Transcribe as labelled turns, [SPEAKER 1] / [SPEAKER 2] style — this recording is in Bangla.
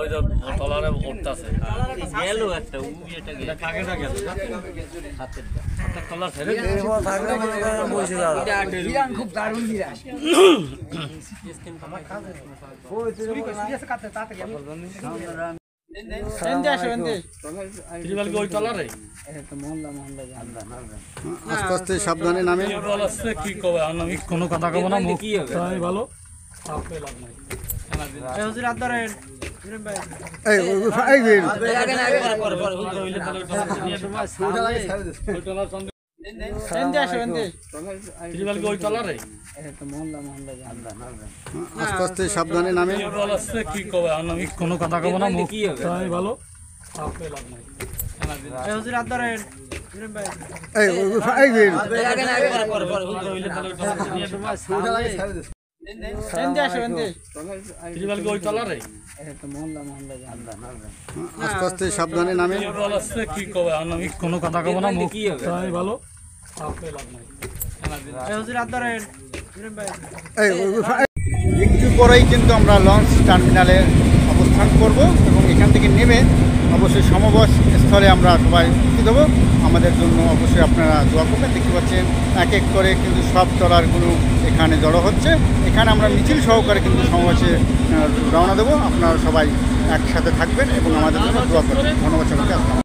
[SPEAKER 1] ওই যে তলারে উঠতাছে
[SPEAKER 2] গেল একটা এটা গেল
[SPEAKER 1] কাকে না গেল
[SPEAKER 2] হাতের
[SPEAKER 1] তলা ছেড়ে
[SPEAKER 3] এরপর থাকলে মনে করেন বসে যাবে।
[SPEAKER 4] বিরান খুব দারুণ বিরান
[SPEAKER 1] ত্রিবাল কি ওই তলারে
[SPEAKER 5] আস্তে আস্তে সাবধানে নামে।
[SPEAKER 1] বলছে কি কবে আমি কোনো কথা কব না মুখ তাই ভালো আপে লাভ নাই
[SPEAKER 4] হুজুর হাত ধরেন
[SPEAKER 5] এই এই বের
[SPEAKER 4] আগে না আগে পরে পরে
[SPEAKER 1] হইলে তাহলে ওই তলার সঙ্গে
[SPEAKER 4] এন্ডে আসো এন্ডে
[SPEAKER 1] ত্রিবাল কি ওই তলারে
[SPEAKER 5] আস্তে আস্তে সাবধানে নামে।
[SPEAKER 1] বলছে কি কবে আমি কোনো কথা কব না মুখ তাই ভালো আপে লাভ নাই
[SPEAKER 4] হুজুর হাত ধরেন
[SPEAKER 5] এই এই বের
[SPEAKER 4] আগে না আগে পরে পরে
[SPEAKER 1] হইলে তাহলে
[SPEAKER 4] এন্ডে আসো এন্ডে
[SPEAKER 1] ত্রিবাল কি ওই তলারে
[SPEAKER 5] আস্তে আস্তে সাবধানে নামে।
[SPEAKER 1] বলছে কি কবে আমি কোনো কথা কব না মুখ তাই ভালো আপে লাভ নাই
[SPEAKER 4] হুজুর হাত ধরেন
[SPEAKER 5] এই একটু পরেই কিন্তু আমরা লঞ্চ টার্মিনালে অবস্থান করব এবং এখান থেকে নেমে অবশ্যই সমবস স্থলে আমরা সবাই উঠে দেবো। আমাদের জন্য অবশ্যই আপনারা দোয়া করবেন। দেখতে পাচ্ছেন এক এক করে কিন্তু সব ট্রলারগুলো এখানে জড়ো হচ্ছে। এখানে আমরা মিছিল সহকারে কিন্তু সমাবেশে রওনা দেবো। আপনারা সবাই একসাথে থাকবেন এবং আমাদের জন্য দোয়া করবেন। ধন্যবাদ সবাইকে। আসসালাম।